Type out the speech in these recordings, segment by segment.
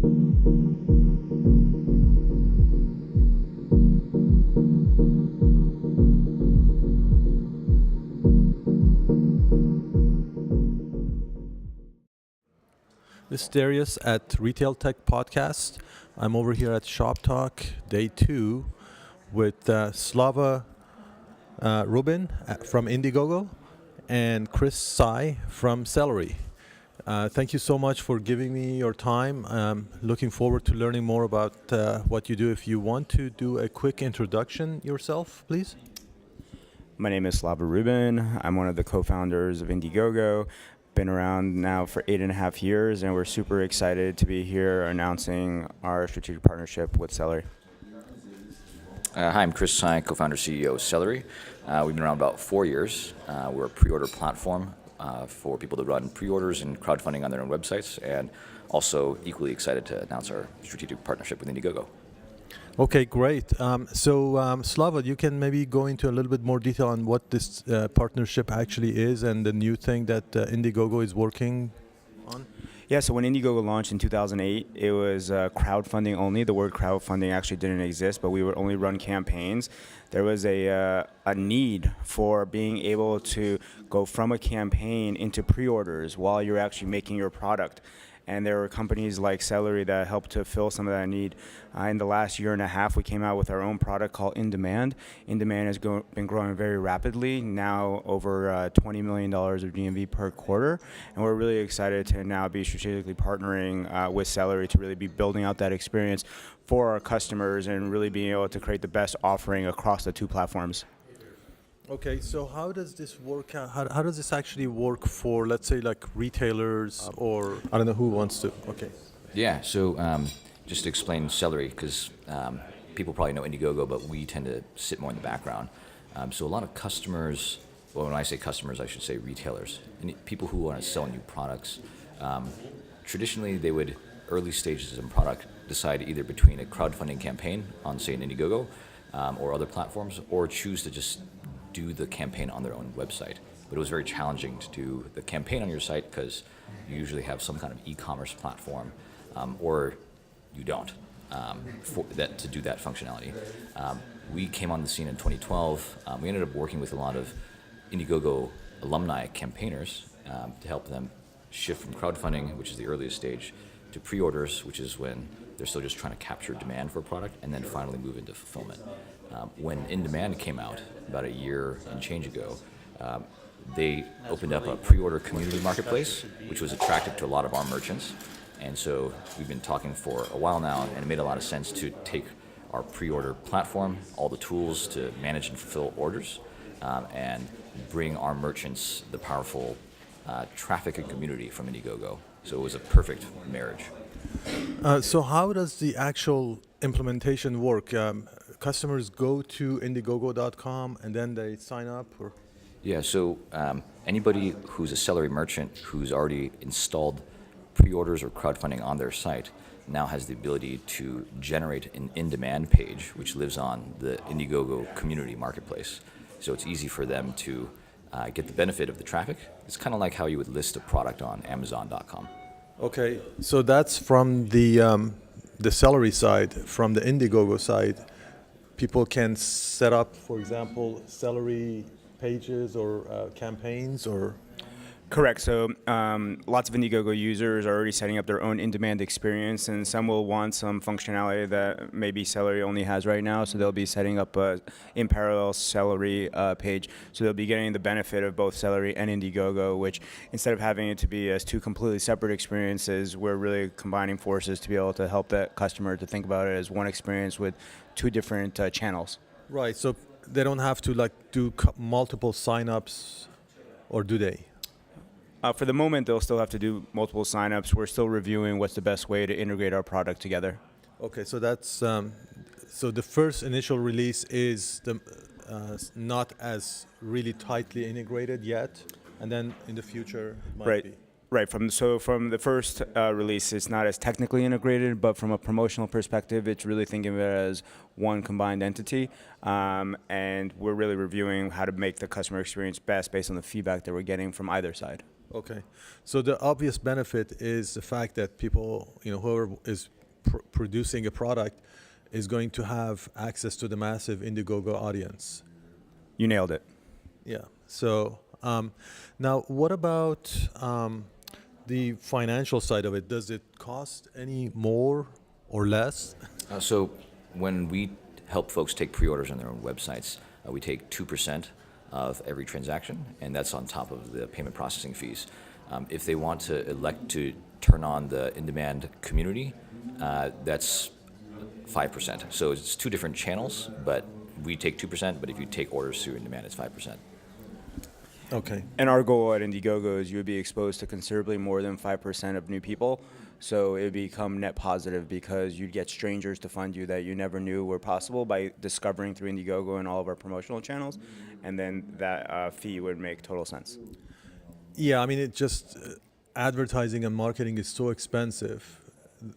This is Darius at Retail Tech Podcast. I'm over here at Shop Talk Day 2 with Slava Rubin from Indiegogo and Chris Tsai from Celery. Thank you so much for giving me your time. I'm looking forward to learning more about what you do. If you want to do a quick introduction yourself, please. My name is Slava Rubin. I'm one of the co-founders of Indiegogo. Been around now for 8.5 years, and we're super excited to be here announcing our strategic partnership with Celery. Hi, I'm Chris Tsai, co-founder CEO of Celery. We've been around about 4 years. We're a pre-order platform for people to run pre-orders and crowdfunding on their own websites, and also equally excited to announce our strategic partnership with Indiegogo. Okay, great. So Slava, you can maybe go into a little bit more detail on what this partnership actually is and the new thing that Indiegogo is working on? Yeah, so when Indiegogo launched in 2008, it was crowdfunding only. The word crowdfunding actually didn't exist, but we would only run campaigns. There was a need for being able to go from a campaign into pre-orders while you're actually making your product. And there were companies like Celery that helped to fill some of that need. In the last 1.5 years, we came out with our own product called InDemand. InDemand has been growing very rapidly, now over $20 million of GMV per quarter. And we're really excited to now be strategically partnering with Celery to really be building out that experience for our customers and really being able to create the best offering across the two platforms. Okay, so how does this work out? How does this actually work for, let's say, like retailers or, I don't know who wants to, okay. Yeah, so just to explain Celery, because people probably know Indiegogo, but we tend to sit more in the background. So a lot of customers, well, when I say customers, I should say retailers, and people who want to sell new products. Traditionally, they would, early stages of a product, decide either between a crowdfunding campaign on, say, an Indiegogo or other platforms, or choose to just do the campaign on their own website. But it was very challenging to do the campaign on your site because you usually have some kind of e-commerce platform, or you don't, to do that functionality. We came on the scene in 2012. We ended up working with a lot of Indiegogo alumni campaigners to help them shift from crowdfunding, which is the earliest stage, to pre-orders, which is when they're still just trying to capture demand for a product, and then finally move into fulfillment. When InDemand came out about 1 year and change ago, they opened up a pre-order community marketplace, which was attractive to a lot of our merchants. And so we've been talking for a while now, and it made a lot of sense to take our pre-order platform, all the tools to manage and fulfill orders, and bring our merchants the powerful traffic and community from Indiegogo. So it was a perfect marriage. So how does the actual implementation work? Customers go to Indiegogo.com and then they sign up? Or? Yeah, so anybody who's a Celery merchant who's already installed pre-orders or crowdfunding on their site now has the ability to generate an in-demand page, which lives on the Indiegogo community marketplace. So it's easy for them to get the benefit of the traffic. It's kind of like how you would list a product on Amazon.com. Okay, so that's from the Celery side. From the Indiegogo side, people can set up, for example, Celery pages or campaigns or? Correct. So lots of Indiegogo users are already setting up their own in-demand experience, and some will want some functionality that maybe Celery only has right now. So they'll be setting up a in parallel Celery page. So they'll be getting the benefit of both Celery and Indiegogo, which instead of having it to be as two completely separate experiences, we're really combining forces to be able to help that customer to think about it as one experience with two different channels. Right. So they don't have to like do multiple signups, or do they? For the moment, they'll still have to do multiple signups. We're still reviewing what's the best way to integrate our product together. Okay, so that's so the first initial release is not as really tightly integrated yet, and then in the future it might be. Right. From the first release, it's not as technically integrated, but from a promotional perspective, it's really thinking of it as one combined entity. And we're really reviewing how to make the customer experience best based on the feedback that we're getting from either side. Okay. So the obvious benefit is the fact that people, whoever is producing a product is going to have access to the massive Indiegogo audience. You nailed it. Yeah. So now, what about the financial side of it? Does it cost any more or less? So when we help folks take pre-orders on their own websites, we take 2% of every transaction, and that's on top of the payment processing fees. If they want to elect to turn on the in-demand community, that's 5%. So it's two different channels, but we take 2%, but if you take orders through in-demand, it's 5%. Okay. And our goal at Indiegogo is you would be exposed to considerably more than 5% of new people. So it would become net positive because you'd get strangers to fund you that you never knew were possible by discovering through Indiegogo and all of our promotional channels. And then that fee would make total sense. Yeah, I mean, it just advertising and marketing is so expensive.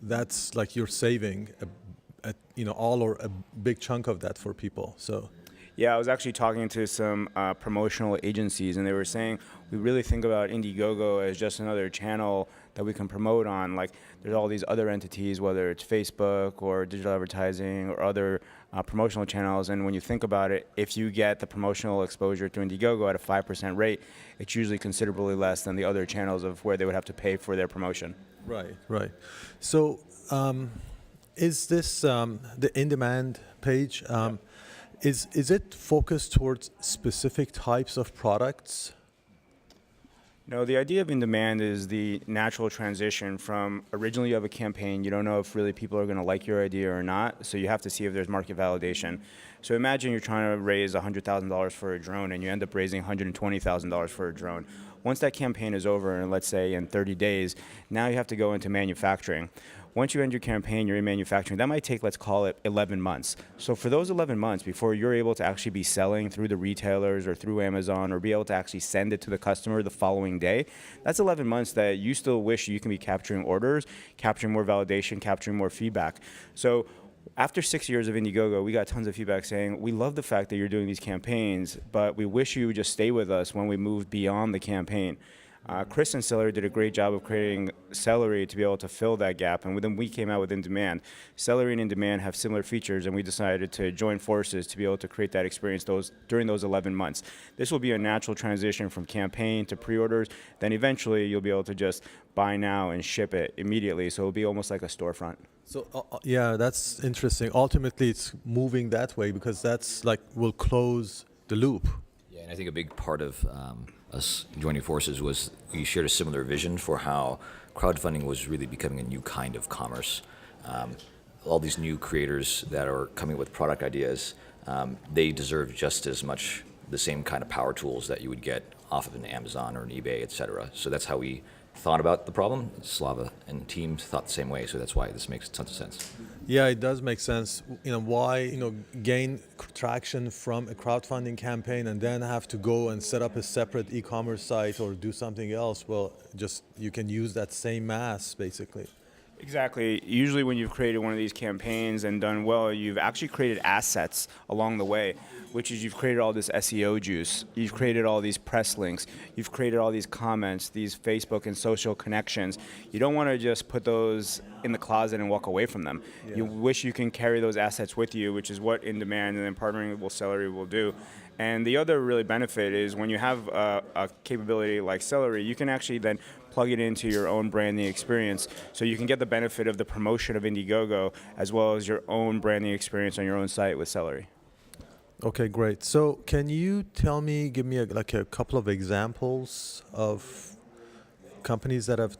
That's like you're saving all or a big chunk of that for people. So. Yeah, I was actually talking to some promotional agencies, and they were saying we really think about Indiegogo as just another channel that we can promote on. Like, there's all these other entities, whether it's Facebook or digital advertising or other promotional channels. And when you think about it, if you get the promotional exposure to Indiegogo at a 5% rate, it's usually considerably less than the other channels of where they would have to pay for their promotion. Right, right. So is this the in-demand page? Is it focused towards specific types of products? No, the idea of in-demand is the natural transition from originally you have a campaign, you don't know if really people are going to like your idea or not, so you have to see if there's market validation. So imagine you're trying to raise $100,000 for a drone and you end up raising $120,000 for a drone. Once that campaign is over, and let's say in 30 days, now you have to go into manufacturing. Once you end your campaign, you're in manufacturing. That might take, let's call it 11 months. So for those 11 months, before you're able to actually be selling through the retailers or through Amazon or be able to actually send it to the customer the following day, that's 11 months that you still wish you can be capturing orders, capturing more validation, capturing more feedback. So after 6 years of Indiegogo, we got tons of feedback saying, we love the fact that you're doing these campaigns, but we wish you would just stay with us when we move beyond the campaign. Chris and Celery did a great job of creating Celery to be able to fill that gap, and then we came out with In-Demand. Celery and In-Demand have similar features, and we decided to join forces to be able to create that experience during those 11 months. This will be a natural transition from campaign to pre-orders. Then eventually you'll be able to just buy now and ship it immediately, so it'll be almost like a storefront. So yeah, that's interesting. Ultimately, it's moving that way because that's like will close the loop. Yeah, and I think a big part of us joining forces was we shared a similar vision for how crowdfunding was really becoming a new kind of commerce. All these new creators that are coming with product ideas, they deserve just as much the same kind of power tools that you would get off of an Amazon or an eBay, et cetera. So that's how we thought about the problem. Slava and teams thought the same way, so that's why this makes tons of sense. Yeah, it does make sense. Why gain traction from a crowdfunding campaign and then have to go and set up a separate e-commerce site or do something else? Well, just you can use that same mass basically. Exactly. Usually when you've created one of these campaigns and done well, you've actually created assets along the way, which is you've created all this SEO juice, you've created all these press links, you've created all these comments, these Facebook and social connections. You don't want to just put those in the closet and walk away from them. Yeah. You wish you can carry those assets with you, which is what In-Demand and then partnering with Celery will do. And the other really benefit is when you have a capability like Celery, you can actually then plug it into your own branding experience, so you can get the benefit of the promotion of Indiegogo as well as your own branding experience on your own site with Celery. Okay, great. So can you give me a couple of examples of companies that have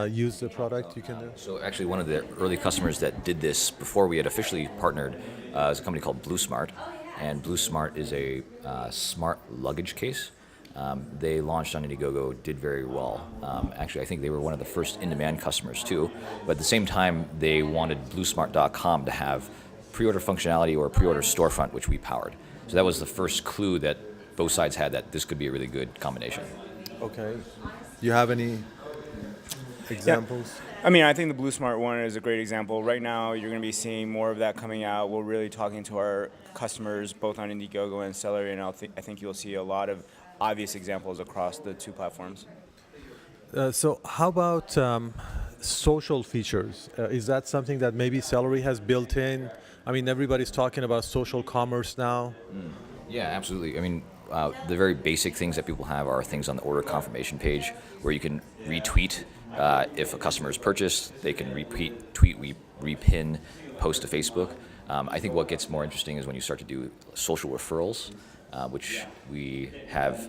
used the product you can do? So actually one of the early customers that did this before we had officially partnered is a company called BlueSmart. And BlueSmart is a smart luggage case. They launched on Indiegogo, did very well. Actually, I think they were one of the first in-demand customers too. But at the same time, they wanted BlueSmart.com to have pre-order functionality or a pre-order storefront, which we powered. So that was the first clue that both sides had that this could be a really good combination. Okay. Do you have any examples? Yeah. I mean, I think the BlueSmart one is a great example. Right now, you're going to be seeing more of that coming out. We're really talking to our customers, both on Indiegogo and Celery, and I think you'll see a lot of obvious examples across the two platforms. So how about social features? Is that something that maybe Celery has built in? I mean, everybody's talking about social commerce now. Yeah, absolutely. I mean, the very basic things that people have are things on the order confirmation page where you can retweet if a customer is purchased. They can repeat, tweet, repin, post to Facebook. I think what gets more interesting is when you start to do social referrals, which we have.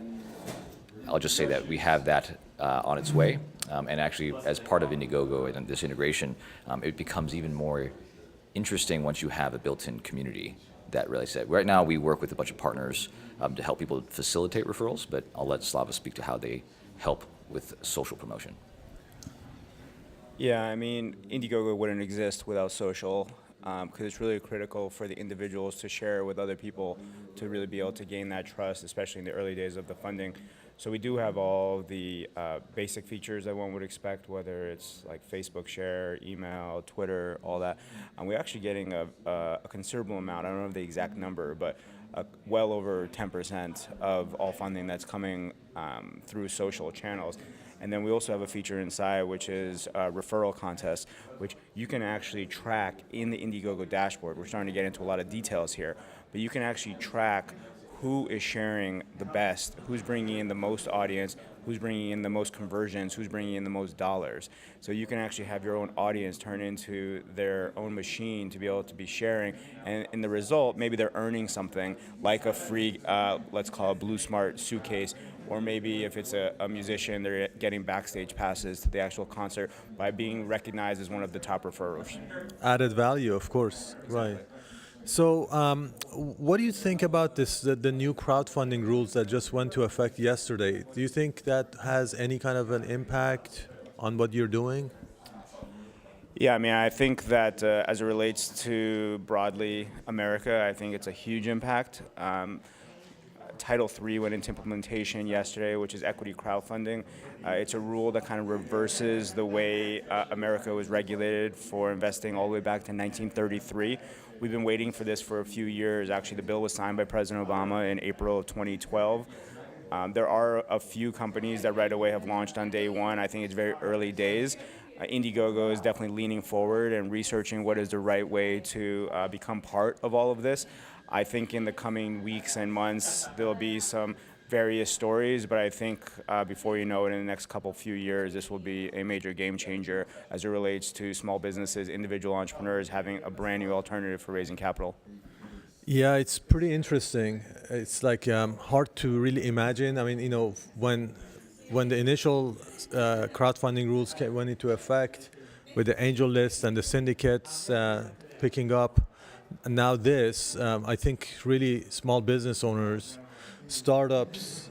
I'll just say that we have that on its way. And actually, as part of Indiegogo and this integration, it becomes even more interesting once you have a built-in community that really said. Right now, we work with a bunch of partners to help people facilitate referrals, but I'll let Slava speak to how they help with social promotion. Yeah, I mean, Indiegogo wouldn't exist without social because it's really critical for the individuals to share with other people to really be able to gain that trust, especially in the early days of the funding. So we do have all the basic features that one would expect, whether it's like Facebook share, email, Twitter, all that. And we're actually getting a considerable amount, I don't know the exact number, but well over 10% of all funding that's coming through social channels. And then we also have a feature inside, which is a referral contest, which you can actually track in the Indiegogo dashboard. We're starting to get into a lot of details here, but you can actually track who is sharing the best, who's bringing in the most audience, who's bringing in the most conversions, who's bringing in the most dollars. So you can actually have your own audience turn into their own machine to be able to be sharing. And in the result, maybe they're earning something like a free, let's call it Blue Smart suitcase, or maybe if it's a musician, they're getting backstage passes to the actual concert by being recognized as one of the top referrals. Added value, of course, right. So, what do you think about this? The new crowdfunding rules that just went to effect yesterday. Do you think that has any kind of an impact on what you're doing? Yeah, I mean, I think that as it relates to broadly America, I think it's a huge impact. Title III went into implementation yesterday, which is equity crowdfunding. It's a rule that kind of reverses the way America was regulated for investing all the way back to 1933. We've been waiting for this for a few years. Actually, the bill was signed by President Obama in April of 2012. There are a few companies that right away have launched on day one. I think it's very early days. Indiegogo is definitely leaning forward and researching what is the right way to become part of all of this. I think in the coming weeks and months, there'll be some various stories, but I think before you know it, in the next few years, this will be a major game changer as it relates to small businesses, individual entrepreneurs having a brand new alternative for raising capital. Yeah, it's pretty interesting. It's like hard to really imagine. I mean, you know, when the initial crowdfunding rules went into effect, with the angel list and the syndicates picking up, and now this, I think really small business owners, startups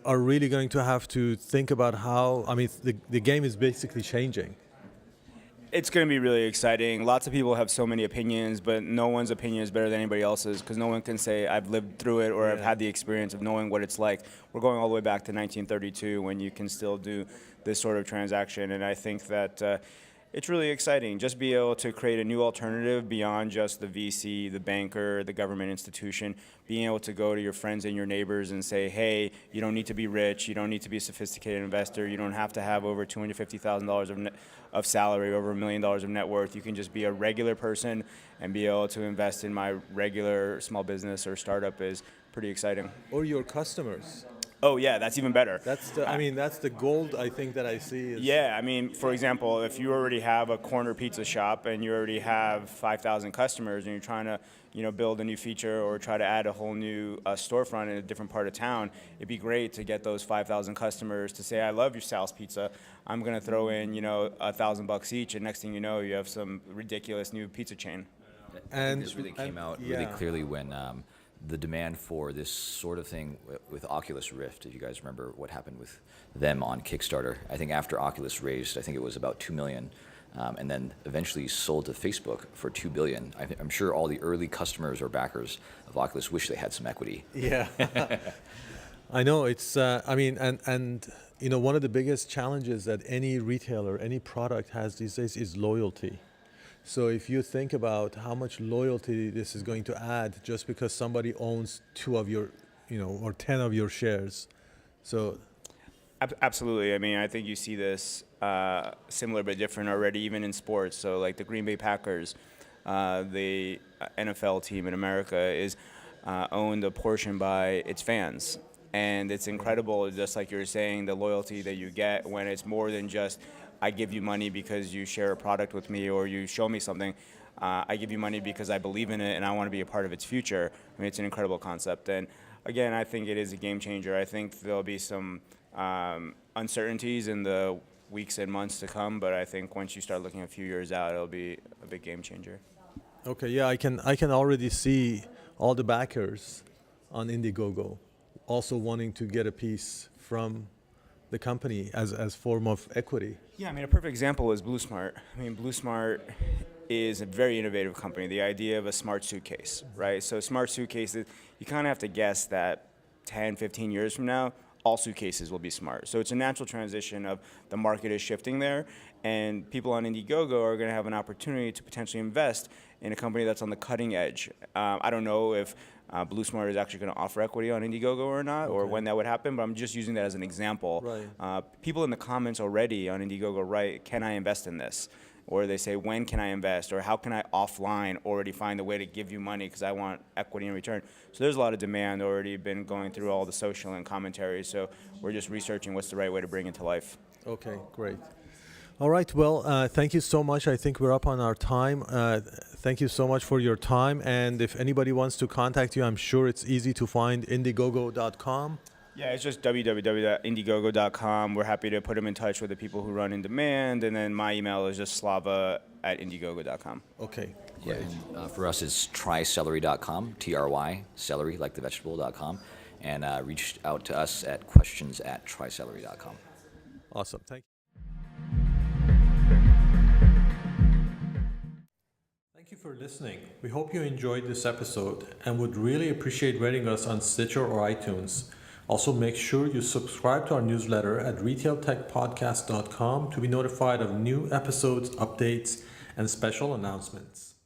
are really going to have to think about how, I mean, the game is basically changing. It's going to be really exciting. Lots of people have so many opinions, but no one's opinion is better than anybody else's because no one can say, I've lived through it or I've had the experience of knowing what it's like. We're going all the way back to 1932 when you can still do this sort of transaction, and I think that it's really exciting. Just be able to create a new alternative beyond just the VC, the banker, the government institution, being able to go to your friends and your neighbors and say, hey, you don't need to be rich, you don't need to be a sophisticated investor, you don't have to have over $250,000 of salary, over $1 million of net worth. You can just be a regular person and be able to invest in my regular small business or startup is pretty exciting. Or your customers. Oh yeah, that's even better. That's the gold I think that I see. Yeah, I mean, for example, if you already have a corner pizza shop and you already have 5,000 customers and you're trying to, build a new feature or try to add a whole new storefront in a different part of town, it'd be great to get those 5,000 customers to say, I love your Sal's Pizza. I'm going to throw in, $1,000 each, and next thing you know, you have some ridiculous new pizza chain. And this really came out really clearly when the demand for this sort of thing with Oculus Rift, if you guys remember what happened with them on Kickstarter. I think after Oculus raised, I think it was about $2 million, and then eventually sold to Facebook for $2 billion. I'm sure all the early customers or backers of Oculus wish they had some equity. Yeah. I know, it's, and one of the biggest challenges that any retailer, any product has these days is loyalty. So if you think about how much loyalty this is going to add just because somebody owns 2 of your, or 10 of your shares. So Absolutely. I mean, I think you see this similar but different already, even in sports. So, like the Green Bay Packers, the NFL team in America is owned a portion by its fans. And it's incredible, just like you were saying, the loyalty that you get when it's more than just, I give you money because you share a product with me or you show me something. I give you money because I believe in it and I want to be a part of its future. I mean, it's an incredible concept. And again, I think it is a game changer. I think there'll be some uncertainties in the weeks and months to come, but I think once you start looking a few years out, it'll be a big game changer. Okay, yeah, I can already see all the backers on Indiegogo also wanting to get a piece from the company as form of equity. Yeah, I mean, a perfect example is BlueSmart. I mean, BlueSmart is a very innovative company. The idea of a smart suitcase, right? So smart suitcases, you kind of have to guess that 10, 15 years from now, all suitcases will be smart. So it's a natural transition of the market is shifting there, and people on Indiegogo are going to have an opportunity to potentially invest in a company that's on the cutting edge. I don't know if BlueSmart is actually going to offer equity on Indiegogo or not, or when that would happen, but I'm just using that as an example. Right. People in the comments already on Indiegogo write, can I invest in this? Or they say, when can I invest? Or how can I offline already find a way to give you money because I want equity in return? So there's a lot of demand already been going through all the social and commentary. So we're just researching what's the right way to bring it to life. Okay, great. All right, well, thank you so much. I think we're up on our time. Thank you so much for your time. And if anybody wants to contact you, I'm sure it's easy to find Indiegogo.com. Yeah, it's just www.indiegogo.com. We're happy to put them in touch with the people who run InDemand. And then my email is just slava@indiegogo.com. Okay, Yeah, great. and, for us, it's trycelery.com, Try, celery, like the vegetable.com, and reach out to us at questions@trycelery.com. Awesome. Thank you. Thank you for listening. We hope you enjoyed this episode and would really appreciate rating us on Stitcher or iTunes. Also, make sure you subscribe to our newsletter at retailtechpodcast.com to be notified of new episodes, updates, and special announcements.